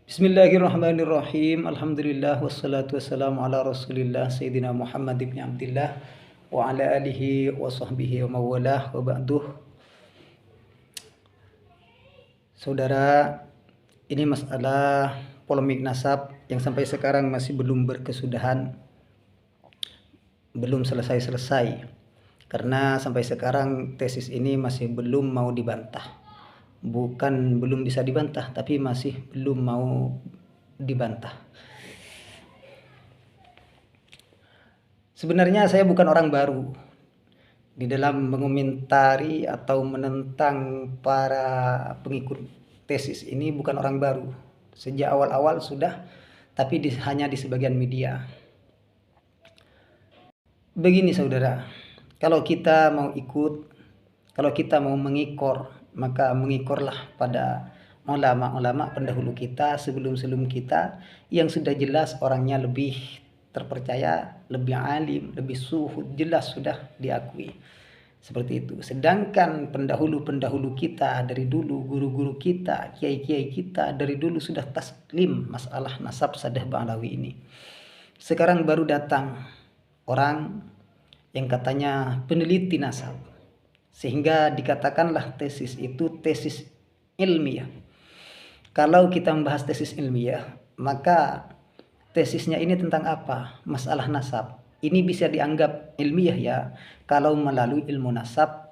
Bismillahirrahmanirrahim. Alhamdulillah wassalatu wassalamu ala Rasulillah Sayyidina Muhammad ibn Abdullah wa ala alihi wa sahbihi wa mawalah wa ba'duh. Saudara, ini masalah polemik nasab yang sampai sekarang masih belum berkesudahan, belum selesai-selesai. Karena sampai sekarang tesis ini masih belum mau dibantah. Bukan belum bisa dibantah, tapi masih belum mau dibantah. Sebenarnya saya bukan orang baru di dalam mengomentari atau menentang para pengikut tesis ini. Bukan orang baru, sejak awal-awal sudah, tapi hanya di sebagian media. Begini saudara, kalau kita mau ikut, kalau kita mau mengikor, maka mengikorlah pada ulama-ulama pendahulu kita, sebelum kita, yang sudah jelas orangnya lebih terpercaya, lebih alim, lebih suhud, jelas sudah diakui. Seperti itu. Sedangkan pendahulu-pendahulu kita dari dulu, guru-guru kita, kiai-kiai kita dari dulu sudah taslim masalah nasab Sadeh Ba'alawi ini. Sekarang baru datang orang yang katanya peneliti nasab, sehingga dikatakanlah tesis itu tesis ilmiah. Kalau kita membahas tesis ilmiah, maka tesisnya ini tentang apa? Masalah nasab. Ini bisa dianggap ilmiah ya, kalau melalui ilmu nasab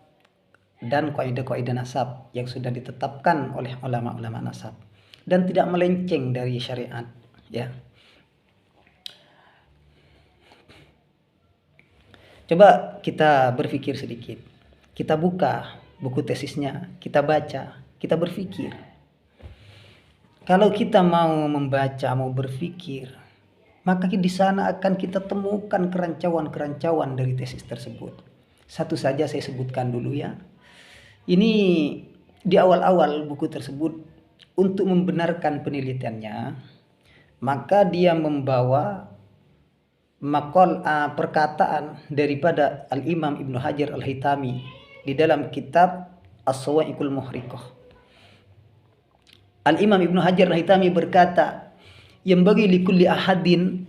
dan kaidah-kaidah nasab yang sudah ditetapkan oleh ulama-ulama nasab dan tidak melenceng dari syariat ya. Coba kita berpikir sedikit. Kita buka buku tesisnya, kita baca, kita berpikir. Kalau kita mau membaca, mau berpikir, maka di sana akan kita temukan kerancuan-kerancuan dari tesis tersebut. Satu saja saya sebutkan dulu ya. Ini di awal-awal buku tersebut, untuk membenarkan penelitiannya, maka dia membawa perkataan daripada Al-Imam Ibnu Hajar Al-Haytami di dalam kitab As-Sawa'iqul Muhriqah. Al-Imam Ibnu Hajar Al-Haytami berkata, yang bagi likulli ahadin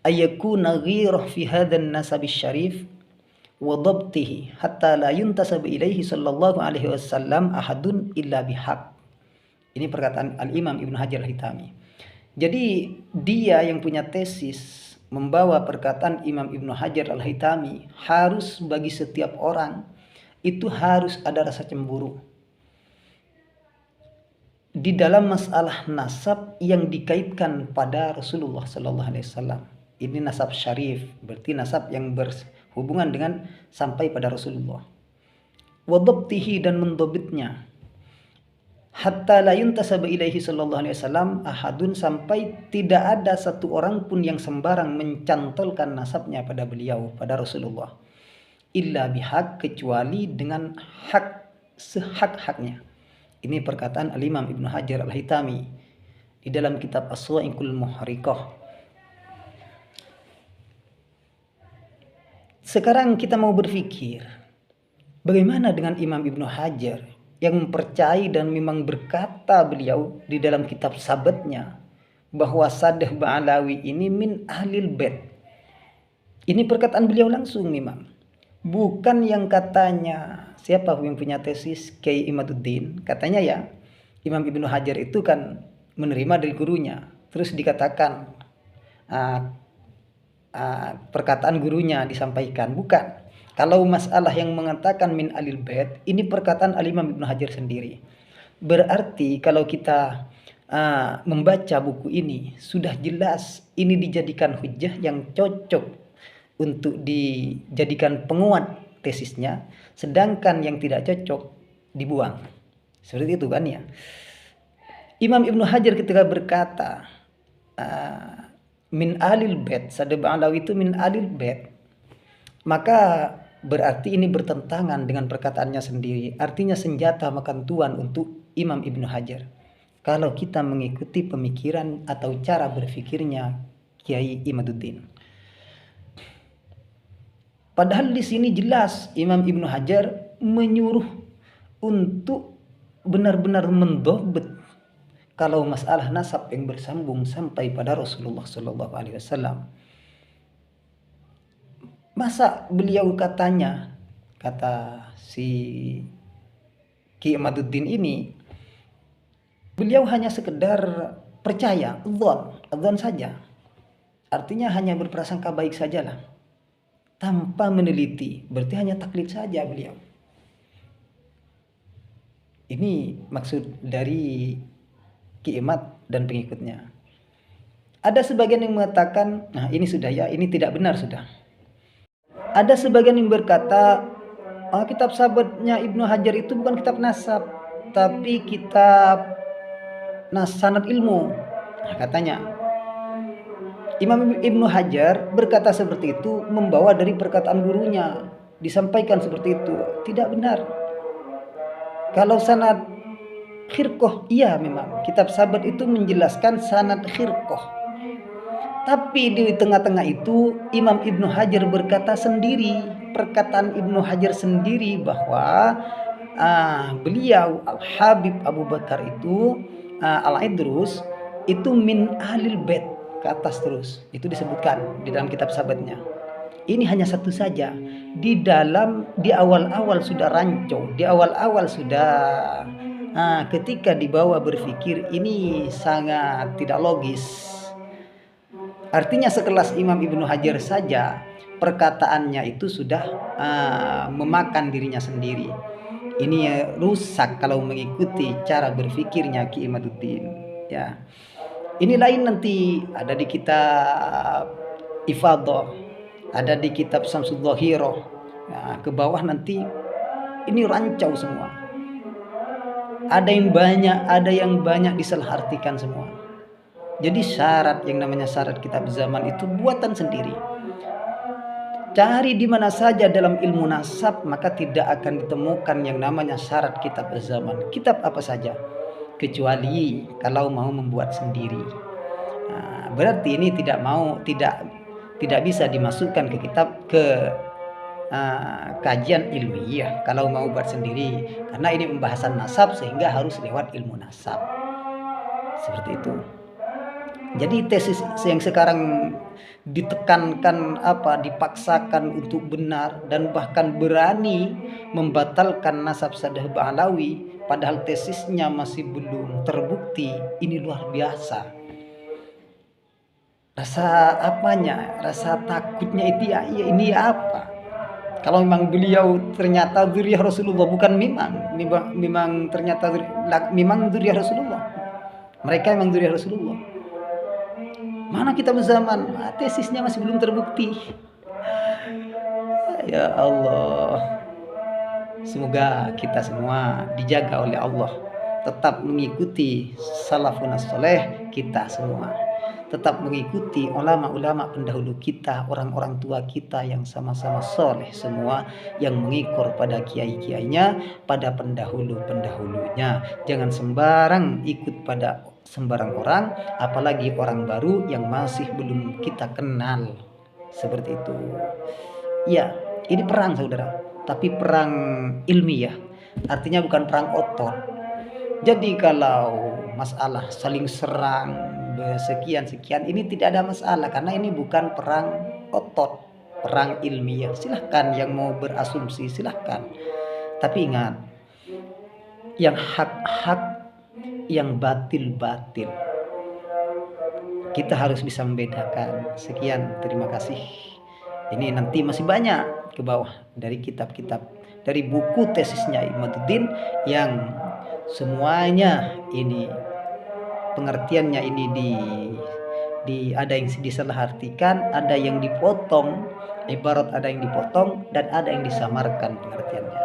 ayyakuna ghirah fi hadzal nasab syarif wa dhabtihi hatta la yuntasab ilaihi sallallahu alaihi wasallam ahadun illa bihaq. Ini perkataan Al-Imam Ibnu Hajar Al-Haytami. Jadi dia yang punya tesis membawa perkataan Imam Ibnu Hajar Al-Haytami, harus bagi setiap orang itu harus ada rasa cemburu di dalam masalah nasab yang dikaitkan pada Rasulullah Sallallahu Alaihi Wasallam. Ini nasab syarif, berarti nasab yang berhubungan dengan sampai pada Rasulullah. Wadabtihi, dan mendobitnya. Hatta la yuntasab ilaihi sallallahu alaihi wasallam ahadun, sampai tidak ada satu orang pun yang sembarang mencantolkan nasabnya pada beliau, pada Rasulullah. Illa bihaq, kecuali dengan hak, sehak-haknya. Ini perkataan Al-Imam Ibnu Hajar Al-Haytami di dalam kitab As-Sawa'iqul Muhriqah. Sekarang kita mau berpikir, bagaimana dengan Imam Ibnu Hajar yang mempercayai dan memang berkata beliau di dalam kitab sabatnya bahwa Sadeh Ba'alawi ini min ahlil bait. Ini perkataan beliau langsung memang. Bukan yang katanya siapa yang punya tesis Kiai Imaduddin, katanya ya Imam Ibnu Hajar itu kan menerima dari gurunya, terus dikatakan perkataan gurunya disampaikan. Bukan. Kalau masalah yang mengatakan min alil bait, ini perkataan Al-Imam Ibnu Hajar sendiri. Berarti kalau kita membaca buku ini, sudah jelas ini dijadikan hujjah yang cocok untuk dijadikan penguat tesisnya, sedangkan yang tidak cocok dibuang. Seperti itu kan ya. Imam Ibnu Hajar ketika berkata min alil bait, Sadeh Ba'alawi itu min alil bait, maka berarti ini bertentangan dengan perkataannya sendiri. Artinya senjata makan tuan untuk Imam Ibnu Hajar kalau kita mengikuti pemikiran atau cara berpikirnya Kiai Imaduddin. Padahal di sini jelas Imam Ibnu Hajar menyuruh untuk benar-benar mendobet Kalau masalah nasab yang bersambung sampai pada Rasulullah Shallallahu Alaihi Wasallam, masa beliau katanya, kata si Ki Imaduddin ini, beliau hanya sekedar percaya, adzan saja. Artinya hanya berprasangka baik sajalah, tanpa meneliti, berarti hanya taklid saja beliau. Ini maksud dari Ki Imad dan pengikutnya. Ada sebagian yang mengatakan, nah ini sudah ya, ini tidak benar sudah. Ada sebagian yang berkata, kitab sahabatnya Ibnu Hajar itu bukan kitab nasab, tapi kitab sanad ilmu. Nah, katanya Imam Ibnu Hajar berkata seperti itu membawa dari perkataan gurunya, disampaikan seperti itu. Tidak benar. Kalau sanad khirqah, iya memang kitab sahabat itu menjelaskan sanad khirqah. Tapi di tengah-tengah itu Imam Ibnu Hajar berkata sendiri, perkataan Ibnu Hajar sendiri bahwa beliau Al-Habib Abu Bakar itu Al-Idrus itu min ahlil bait, ke atas terus itu disebutkan di dalam kitab sahabatnya. Ini hanya satu saja, di awal-awal sudah rancu, di awal-awal sudah ketika dibawa berpikir ini sangat tidak logis. Artinya sekelas Imam Ibnu Hajar saja perkataannya itu sudah memakan dirinya sendiri. Ini rusak kalau mengikuti cara berpikirnya Ki Imaduddin. Ya, ini lain nanti ada di kitab Ifadah, ada di kitab Samsud Dhahirah. Nah, ke bawah nanti ini rancau semua. Ada yang banyak disalahartikan semua. Jadi syarat yang namanya syarat kitab zaman itu buatan sendiri. Cari di mana saja dalam ilmu nasab maka tidak akan ditemukan yang namanya syarat kitab zaman. Kitab apa saja, kecuali kalau mau membuat sendiri. Nah, berarti ini tidak bisa dimasukkan ke kitab kajian ilmiah kalau mau buat sendiri, karena ini pembahasan nasab sehingga harus lewat ilmu nasab. Seperti itu. Jadi tesis yang sekarang ditekankan dipaksakan untuk benar dan bahkan berani membatalkan nasab Sadah Ba'alawi padahal tesisnya masih belum terbukti, ini luar biasa. Rasa takutnya itu ya ini apa? Kalau memang beliau ternyata dzurriyyah Rasulullah, bukan memang ternyata memang dzurriyyah Rasulullah. Mereka memang dzurriyyah Rasulullah. Mana kitab zaman? Tesisnya masih belum terbukti. Ya Allah, semoga kita semua dijaga oleh Allah, tetap mengikuti salafun saleh kita semua, tetap mengikuti ulama-ulama pendahulu kita, orang-orang tua kita yang sama-sama soleh semua, yang mengikor pada kiai-kiainya, pada pendahulu-pendahulunya. Jangan sembarang ikut pada sembarang orang, apalagi orang baru yang masih belum kita kenal. Seperti itu. Ya, ini perang saudara, tapi perang ilmiah. Artinya bukan perang otot. Jadi kalau masalah saling serang sekian ini tidak ada masalah, karena ini bukan perang otot, perang ilmiah. Silahkan yang mau berasumsi silahkan, tapi ingat, yang hak-hak, yang batil-batil kita harus bisa membedakan. Sekian, terima kasih. Ini nanti masih banyak ke bawah dari kitab-kitab, dari buku tesisnya Imaduddin yang semuanya ini pengertiannya ini ada yang disalahartikan, ada yang dipotong ibarat, ada yang dipotong dan ada yang disamarkan pengertiannya.